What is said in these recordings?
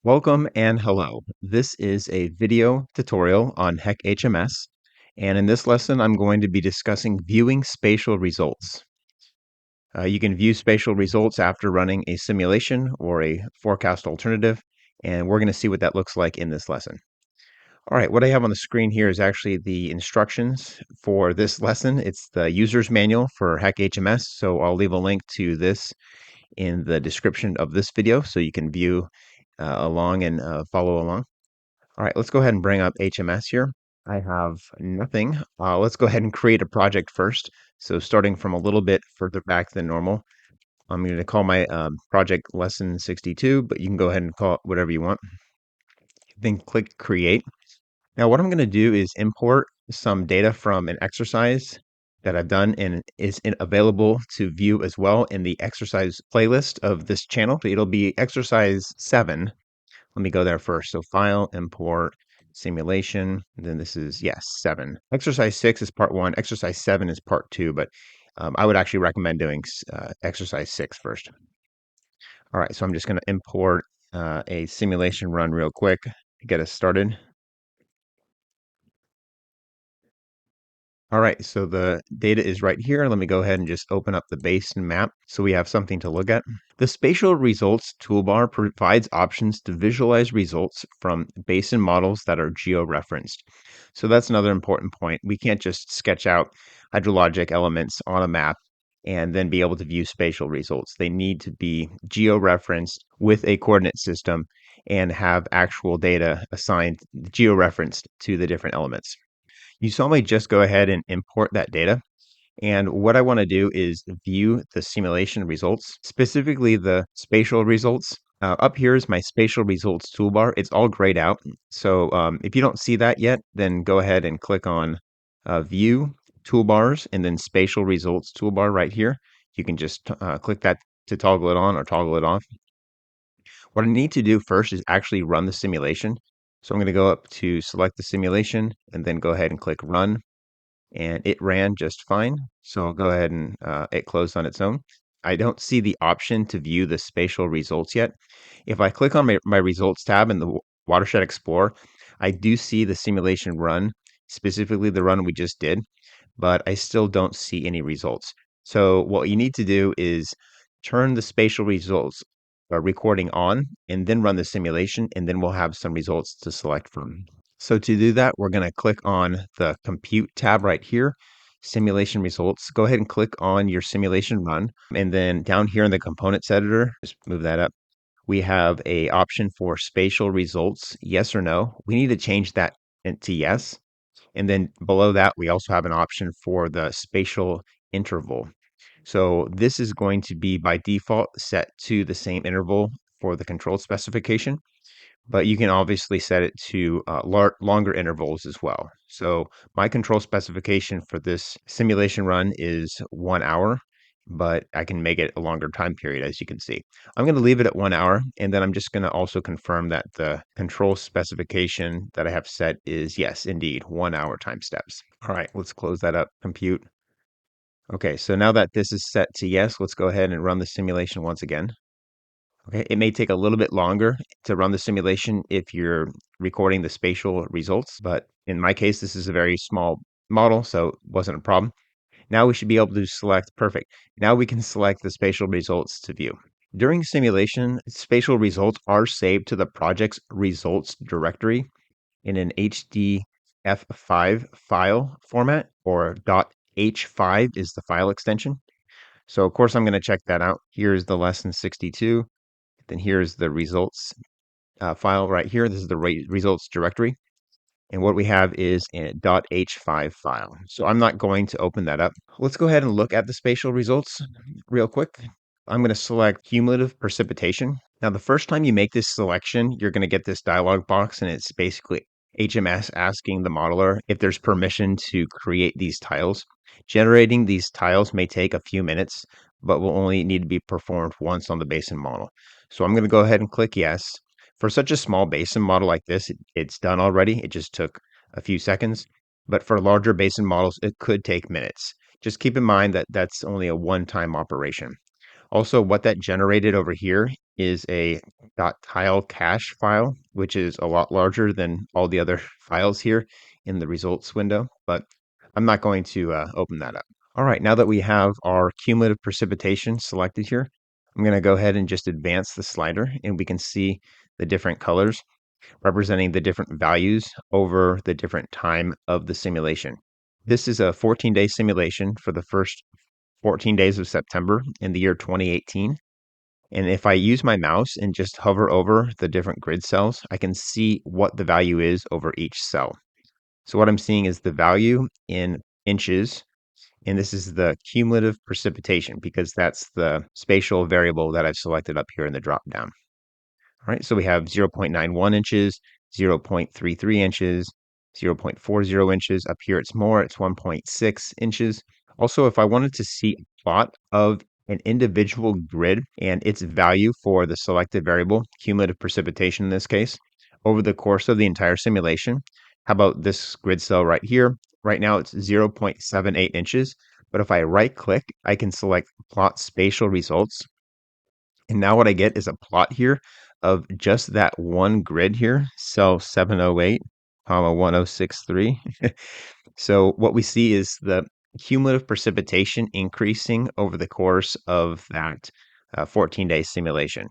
Welcome and hello. This is a video tutorial on HEC HMS, and in this lesson, I'm going to be discussing viewing spatial results. You can view spatial results after running a simulation or a forecast alternative, and we're going to see what that looks like in this lesson. All right, what I have on the screen here is actually the instructions for this lesson. It's the user's manual for HEC HMS, so I'll leave a link to this in the description of this video so you can view along and follow along. All right, let's go ahead and bring up HMS here. I have nothing. Let's go ahead and create a project first. So starting from a little bit further back than normal, I'm going to call my project lesson 62, but you can go ahead and call it whatever you want. Then click create. Now what I'm going to do is import some data from an exercise that I've done and is available to view as well in the exercise playlist of this channel. It'll be exercise 7. Let me go there first. So file, import, simulation. And then this is, yes, 7. Exercise 6 is part 1. Exercise 7 is part 2, but I would actually recommend doing exercise 6 first. All right, so I'm just going to import a simulation run real quick to get us started. All right, so the data is right here. Let me go ahead and just open up the basin map so we have something to look at. The Spatial Results toolbar provides options to visualize results from basin models that are geo-referenced. So that's another important point. We can't just sketch out hydrologic elements on a map and then be able to view spatial results. They need to be geo-referenced with a coordinate system and have actual data assigned geo-referenced to the different elements. You saw me just go ahead and import that data. And what I want to do is view the simulation results, specifically the spatial results. Up here is my spatial results toolbar. It's all grayed out. So if you don't see that yet, then go ahead and click on view toolbars and then spatial results toolbar right here. You can just click that to toggle it on or toggle it off. What I need to do first is actually run the simulation. So I'm going to go up to select the simulation and then go ahead and click run. And it ran just fine. So I'll go ahead and it closed on its own. I don't see the option to view the spatial results yet. If I click on my results tab in the Watershed Explorer, I do see the simulation run, specifically the run we just did, but I still don't see any results. So what you need to do is turn the spatial results recording on and then run the simulation, and then we'll have some results to select from. So to do that, we're going to click on the Compute tab right here, Simulation Results. Go ahead and click on your simulation run. And then down here in the Components Editor, just move that up. We have a option for Spatial Results, yes or no. We need to change that to yes. And then below that, we also have an option for the spatial interval. So this is going to be by default set to the same interval for the control specification, but you can obviously set it to longer intervals as well. So my control specification for this simulation run is 1 hour, but I can make it a longer time period, as you can see. I'm going to leave it at 1 hour, and then I'm just going to also confirm that the control specification that I have set is, yes, indeed, 1 hour time steps. All right, let's close that up, compute. Okay, so now that this is set to yes, let's go ahead and run the simulation once again. Okay, it may take a little bit longer to run the simulation if you're recording the spatial results, but in my case, this is a very small model, so it wasn't a problem. Now we should be able to select, perfect. Now we can select the spatial results to view. During simulation, spatial results are saved to the project's results directory in an HDF5 file format, or .h5 is the file extension. So of course I'm going to check that out. Here's the lesson 62. Then here's the results file right here. This is the results directory. And what we have is a .h5 file. So I'm not going to open that up. Let's go ahead and look at the spatial results real quick. I'm going to select cumulative precipitation. Now, the first time you make this selection, you're going to get this dialog box, and it's basically HMS asking the modeler if there's permission to create these tiles. Generating these tiles may take a few minutes, but will only need to be performed once on the basin model. So I'm going to go ahead and click yes. For such a small basin model like this, it's done already. It just took a few seconds. But for larger basin models, it could take minutes. Just keep in mind that that's only a one-time operation. Also, what that generated over here is a .tile cache file, which is a lot larger than all the other files here in the results window, but I'm not going to open that up. All right, now that we have our cumulative precipitation selected here, I'm going to go ahead and just advance the slider, and we can see the different colors representing the different values over the different time of the simulation. This is a 14-day simulation for the first 14 days of September in the year 2018. And if I use my mouse and just hover over the different grid cells, I can see what the value is over each cell. So what I'm seeing is the value in inches, and this is the cumulative precipitation because that's the spatial variable that I've selected up here in the drop down. All right, so we have 0.91 inches, 0.33 inches, 0.40 inches. Up here it's more, it's 1.6 inches. Also, if I wanted to see a plot of an individual grid and its value for the selected variable, cumulative precipitation in this case, over the course of the entire simulation, how about this grid cell right here? Right now it's 0.78 inches, but if I right click, I can select plot spatial results. And now what I get is a plot here of just that one grid here, cell 708, comma 1063. So what we see is the cumulative precipitation increasing over the course of that 14-day simulation.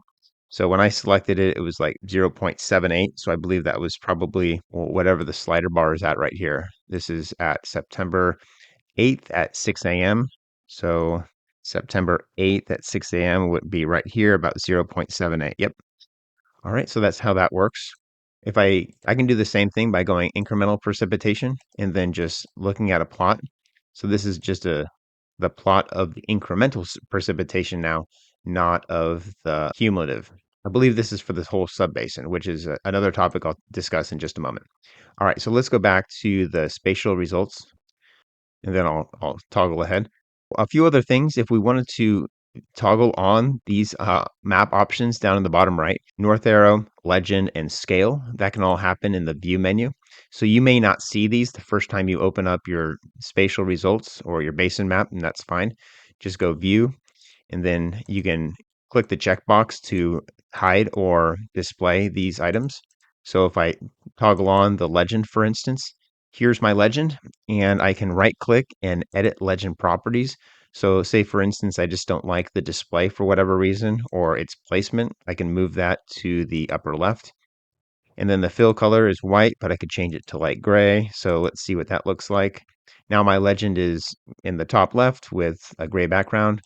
So when I selected it, it was like 0.78. So I believe that was probably whatever the slider bar is at right here. This is at September 8th at 6 a.m. So September 8th at 6 a.m. would be right here about 0.78. Yep. All right, so that's how that works. If I can do the same thing by going incremental precipitation and then just looking at a plot. So this is just the plot of the incremental precipitation now, not of the cumulative. I believe this is for this whole subbasin, which is another topic I'll discuss in just a moment. All right, so let's go back to the spatial results and then I'll toggle ahead. A few other things, if we wanted to toggle on these map options down in the bottom right, north arrow, legend, and scale, that can all happen in the view menu. So you may not see these the first time you open up your spatial results or your basin map, and that's fine. Just go view, and then you can click the checkbox to hide or display these items. So if I toggle on the legend, for instance, here's my legend, and I can right click and edit legend properties. So say for instance, I just don't like the display for whatever reason or its placement. I can move that to the upper left. And then the fill color is white, but I could change it to light gray. So let's see what that looks like. Now my legend is in the top left with a gray background,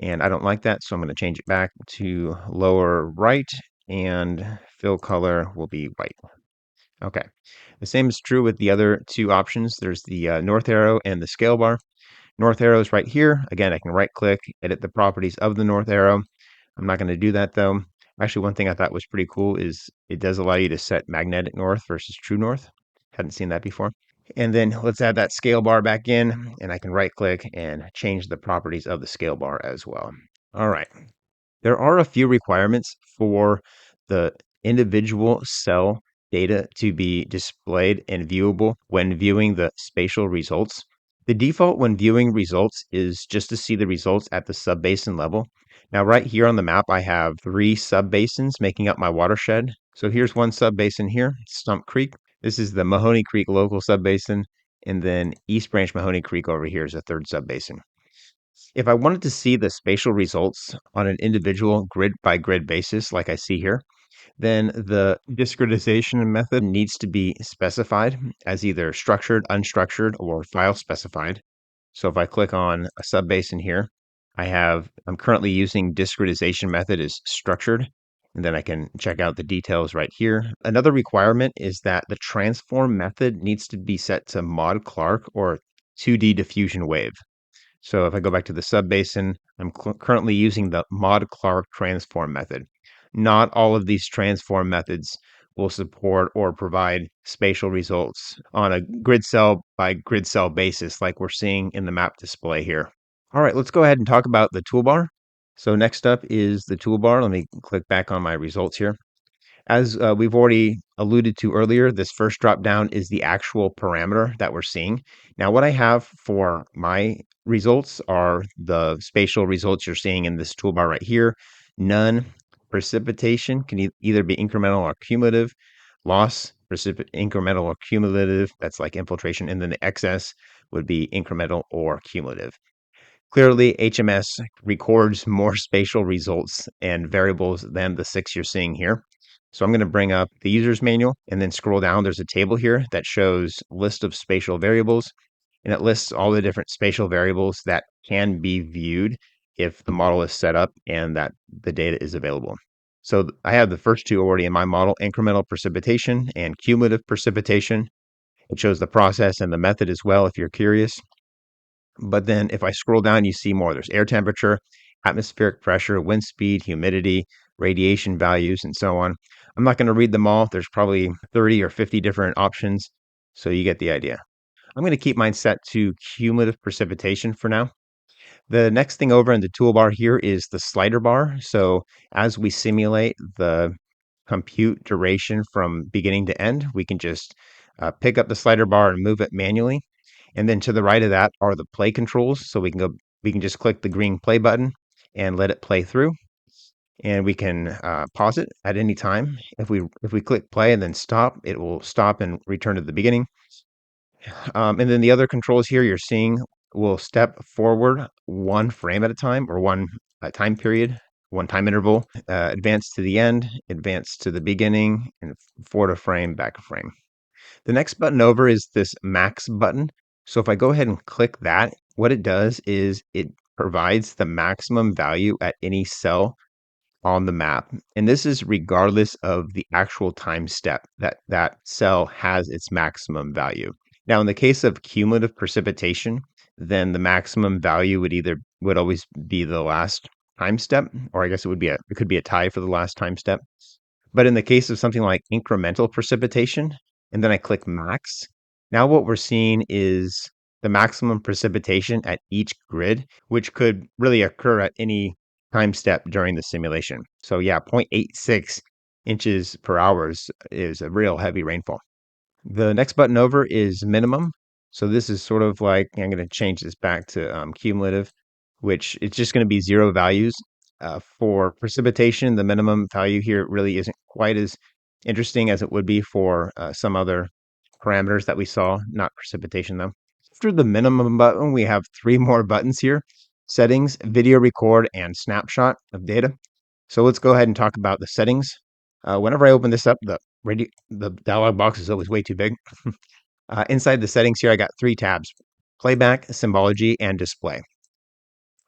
and I don't like that. So I'm going to change it back to lower right, and fill color will be white. Okay. The same is true with the other two options. There's the north arrow and the scale bar. North arrow is right here. Again, I can right click, edit the properties of the north arrow. I'm not going to do that though. Actually, one thing I thought was pretty cool is it does allow you to set magnetic north versus true north. Hadn't seen that before. And then let's add that scale bar back in, and I can right click and change the properties of the scale bar as well. All right. There are a few requirements for the individual cell data to be displayed and viewable when viewing the spatial results. The default when viewing results is just to see the results at the subbasin level. Now, right here on the map, I have 3 subbasins making up my watershed. So here's one subbasin here, Stump Creek. This is the Mahoney Creek local subbasin, and then East Branch Mahoney Creek over here is a third subbasin. If I wanted to see the spatial results on an individual grid by grid basis, like I see here, then the discretization method needs to be specified as either structured, unstructured, or file specified. So if I click on a subbasin here, I'm currently using discretization method as structured, and then I can check out the details right here. Another requirement is that the transform method needs to be set to mod Clark or 2D diffusion wave. So if I go back to the subbasin, I'm currently using the mod Clark transform method. Not all of these transform methods will support or provide spatial results on a grid cell by grid cell basis like we're seeing in the map display here. All right, let's go ahead and talk about the toolbar. So next up is the toolbar. Let me click back on my results here. As we've already alluded to earlier, this first drop down is the actual parameter that we're seeing. Now, what I have for my results are the spatial results you're seeing in this toolbar right here. None, precipitation can either be incremental or cumulative, loss, incremental or cumulative, that's like infiltration, and then the excess would be incremental or cumulative. Clearly, HMS records more spatial results and variables than the 6 you're seeing here. So I'm going to bring up the user's manual and then scroll down. There's a table here that shows list of spatial variables, and it lists all the different spatial variables that can be viewed if the model is set up and that the data is available. So I have the first two already in my model, incremental precipitation and cumulative precipitation. It shows the process and the method as well if you're curious. But then if I scroll down, you see more. There's air temperature, atmospheric pressure, wind speed, humidity, radiation values, and so on. I'm not going to read them all. There's probably 30 or 50 different options. So you get the idea. I'm going to keep mine set to cumulative precipitation for now. The next thing over in the toolbar here is the slider bar. So as we simulate the compute duration from beginning to end, we can just pick up the slider bar and move it manually. And then to the right of that are the play controls. So we can just click the green play button and let it play through. And we can pause it at any time. If we click play and then stop, it will stop and return to the beginning. And then the other controls here you're seeing will step forward one frame at a time or one time period, one time interval, advance to the end, advance to the beginning, and forward a frame, back a frame. The next button over is this max button. So if I go ahead and click that, what it does is it provides the maximum value at any cell on the map. And this is regardless of the actual time step that that cell has its maximum value. Now, in the case of cumulative precipitation, then the maximum value would always be the last time step, or I guess it could be a tie for the last time step. But in the case of something like incremental precipitation, and then I click max, now what we're seeing is the maximum precipitation at each grid, which could really occur at any time step during the simulation. So yeah, 0.86 inches per hour is a real heavy rainfall. The next button over is minimum. So this is sort of like, I'm going to change this back to cumulative, which it's just going to be zero values. For precipitation, the minimum value here really isn't quite as interesting as it would be for some other parameters that we saw, not precipitation though. After the minimum button, we have three more buttons here: settings, video record, and snapshot of data. So let's go ahead and talk about the settings. Whenever I open this up, the dialog box is always way too big. Inside the settings here, I got three tabs: playback, symbology, and display.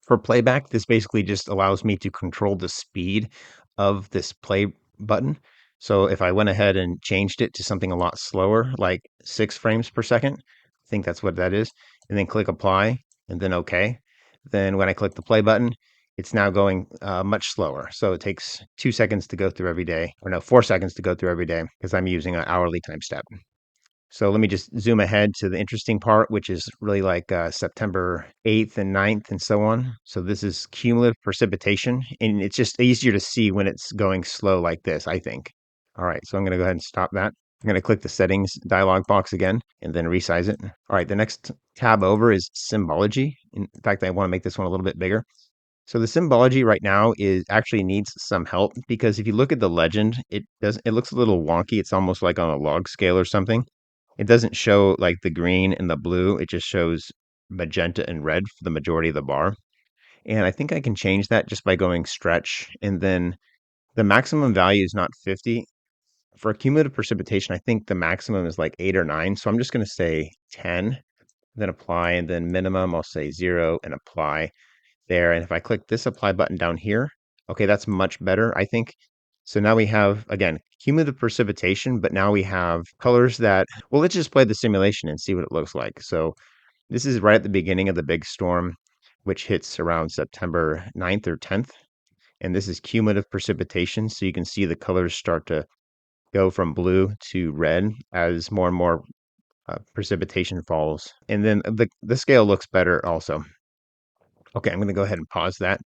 For playback, this basically just allows me to control the speed of this play button. So if I went ahead and changed it to something a lot slower, like 6 frames per second, I think that's what that is, and then click apply and then OK, then when I click the play button, it's now going much slower. So it takes 2 seconds to go through every day, or no, 4 seconds to go through every day because I'm using an hourly time step. So let me just zoom ahead to the interesting part, which is really like September 8th and 9th and so on. So this is cumulative precipitation, and it's just easier to see when it's going slow like this, I think. All right, so I'm going to go ahead and stop that. I'm going to click the settings dialog box again and then resize it. All right, the next tab over is symbology. In fact, I want to make this one a little bit bigger. So the symbology right now is actually needs some help because if you look at the legend, it looks a little wonky. It's almost like on a log scale or something. It doesn't show like the green and the blue. It just shows magenta and red for the majority of the bar. And I think I can change that just by going stretch. And then the maximum value is not 50. For cumulative precipitation, I think the maximum is like 8 or 9. So I'm just going to say 10, then apply. And then minimum, I'll say 0 and apply there. And if I click this apply button down here, okay, that's much better, I think. So now we have, again, cumulative precipitation, but now we have colors that, well, let's just play the simulation and see what it looks like. So this is right at the beginning of the big storm, which hits around September 9th or 10th. And this is cumulative precipitation. So you can see the colors start to go from blue to red as more and more precipitation falls. And then the scale looks better also. Okay, I'm going to go ahead and pause that.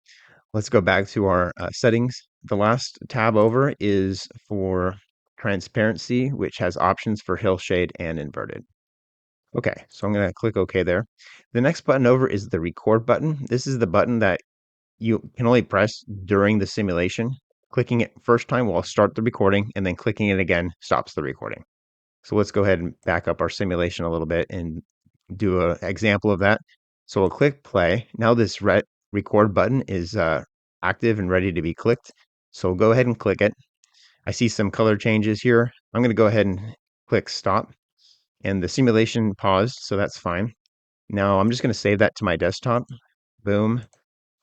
Let's go back to our settings. the last tab over is for transparency, which has options for hillshade and inverted. Okay, so I'm going to click OK there. The next button over is the record button. This is the button that you can only press during the simulation. Clicking it first time will start the recording, and then clicking it again stops the recording. So let's go ahead and back up our simulation a little bit and do an example of that. So we'll click play. Now this record button is active and ready to be clicked. So we'll go ahead and click it. I see some color changes here. I'm going to go ahead and click stop. And the simulation paused, so that's fine. Now I'm just going to save that to my desktop. Boom.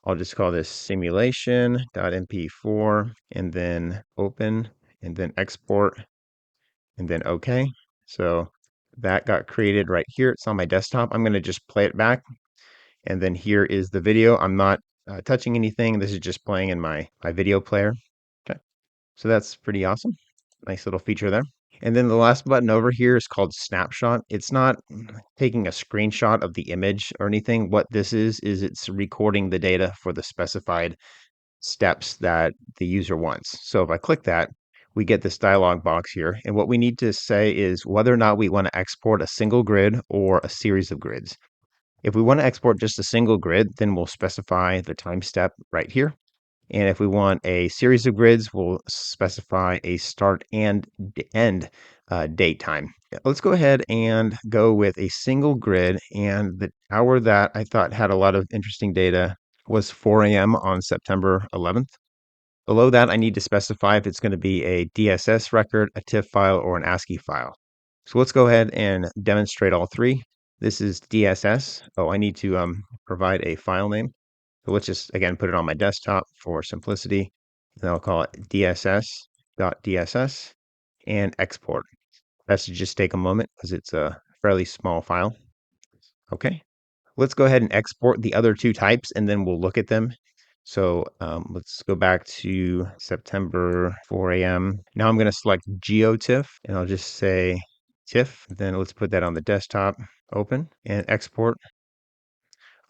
I'll just call this simulation.mp4 and then open and then export and then OK. So that got created right here. It's on my desktop. I'm going to just play it back. And then here is the video. I'm not touching anything. This is just playing in my video player. Okay. So that's pretty awesome. Nice little feature there. And then the last button over here is called Snapshot. It's not taking a screenshot of the image or anything. What this is it's recording the data for the specified steps that the user wants. So if I click that, we get this dialog box here. And what we need to say is whether or not we want to export a single grid or a series of grids. If we want to export just a single grid, then we'll specify the time step right here. And if we want a series of grids, we'll specify a start and end date time. Let's go ahead and go with a single grid. And the hour that I thought had a lot of interesting data was 4 a.m. on September 11th. Below that, I need to specify if it's going to be a DSS record, a TIFF file, or an ASCII file. So let's go ahead and demonstrate all three. This is DSS. Oh, I need to provide a file name. So let's just, again, put it on my desktop for simplicity. Then I'll call it dss.dss and export. That should just take a moment because it's a fairly small file. Okay, let's go ahead and export the other two types and then we'll look at them. So let's go back to September 4 a.m. Now I'm going to select GeoTIFF and I'll just say TIFF. Then let's put that on the desktop, open and export.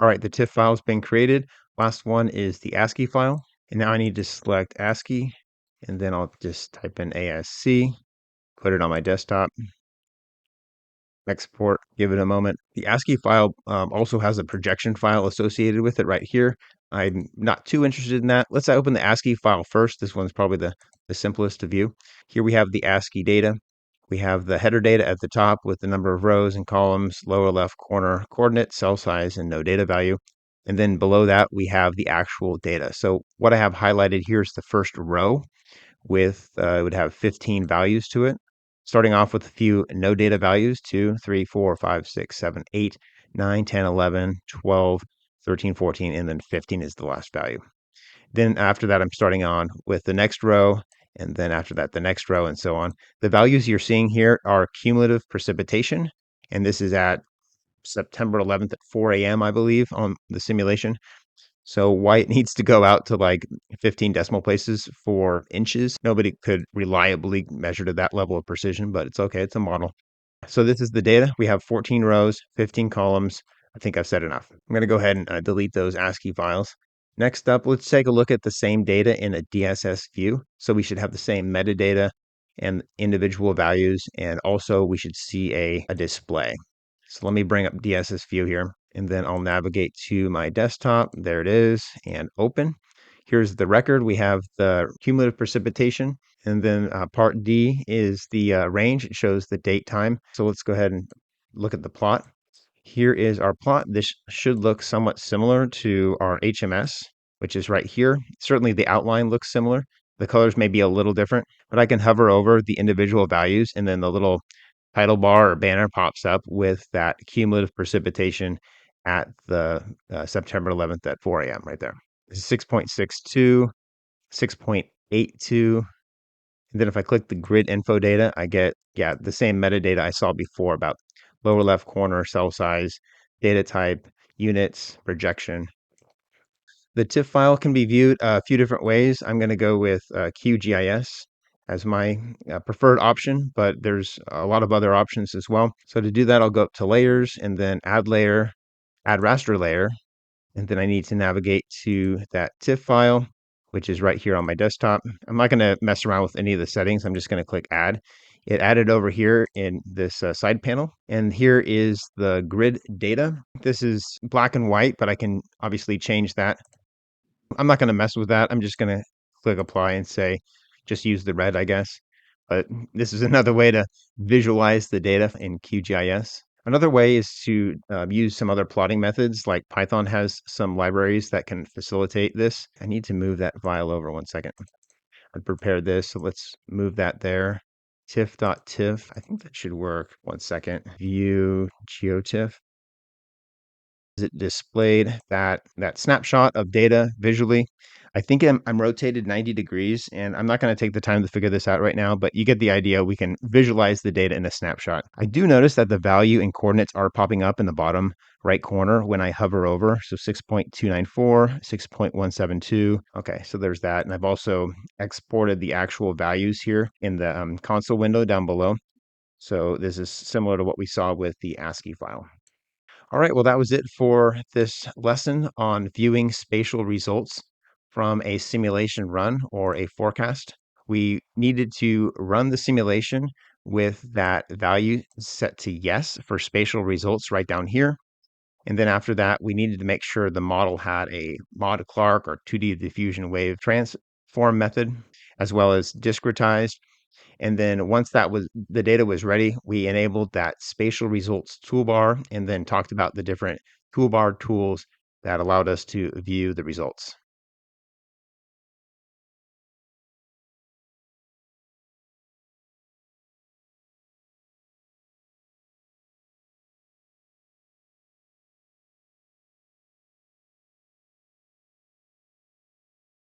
All right, the TIFF file has been created. Last one is the ASCII file. And now I need to select ASCII, and then I'll just type in ASC, put it on my desktop, export, give it a moment. The ASCII file also has a projection file associated with it right here. I'm not too interested in that. Let's open the ASCII file first. This one's probably the simplest to view. Here we have the ASCII data. We have the header data at the top with the number of rows and columns, lower left corner coordinate, cell size, and no data value. And then below that, we have the actual data. So what I have highlighted here is the first row with, it would have 15 values to it. Starting off with a few no data values, 2, 3, 4, 5, 6, 7, 8, 9, 10, 11, 12, 13, 14, and then 15 is the last value. Then after that, I'm starting on with the next row, and then after that, the next row, and so on. The values you're seeing here are cumulative precipitation, and this is at September 11th at 4 a.m., I believe, on the simulation. So why it needs to go out to like 15 decimal places for inches, nobody could reliably measure to that level of precision, but it's okay. It's a model. So this is the data. We have 14 rows, 15 columns. I think I've said enough. I'm going to go ahead and delete those ASCII files. Next up, let's take a look at the same data in a DSS view. So we should have the same metadata and individual values, and also we should see a display. So let me bring up DSS view here, and then I'll navigate to my desktop. There it is, and open. Here's the record. We have the cumulative precipitation, and then part D is the range. It shows the date time. So let's go ahead and look at the plot. Here is our plot. This should look somewhat similar to our HMS, which is right here. Certainly the outline looks similar. The colors may be a little different, but I can hover over the individual values and then the little title bar or banner pops up with that cumulative precipitation at the September 11th at 4 a.m. right there. This is 6.62, 6.82. And then if I click the grid info data, I get, the same metadata I saw before about lower left corner, cell size, data type, units, projection. The TIFF file can be viewed a few different ways. I'm going to go with QGIS as my preferred option, but there's a lot of other options as well. So to do that, I'll go up to layers and then add layer, add raster layer. And then I need to navigate to that TIFF file. which is right here on my desktop. I'm not going to mess around with any of the settings. I'm just going to click add. It added over here in this side panel. And here is the grid data. This is black and white, but I can obviously change that. I'm not going to mess with that. I'm just going to click apply and say, just use the red, I guess. But this is another way to visualize the data in QGIS. Another way is to use some other plotting methods, like Python has some libraries that can facilitate this. I need to move that file over 1 second. I prepared this, so let's move that there. TIFF.TIFF, I think that should work. 1 second. View GeoTIFF. It displayed that snapshot of data visually. I think I'm rotated 90 degrees, and I'm not going to take the time to figure this out right now, but you get the idea. We can visualize the data in a snapshot. I do notice that the value and coordinates are popping up in the bottom right corner when I hover over. So 6.294, 6.172. Okay, so there's that. And I've also exported the actual values here in the console window down below. So this is similar to what we saw with the ASCII file. All right, well, that was it for this lesson on viewing spatial results from a simulation run or a forecast. We needed to run the simulation with that value set to yes for spatial results right down here. And then after that, we needed to make sure the model had a Mod-Clark or 2D diffusion wave transform method, as well as discretized. And then once the data was ready, we enabled that spatial results toolbar and then talked about the different toolbar tools that allowed us to view the results.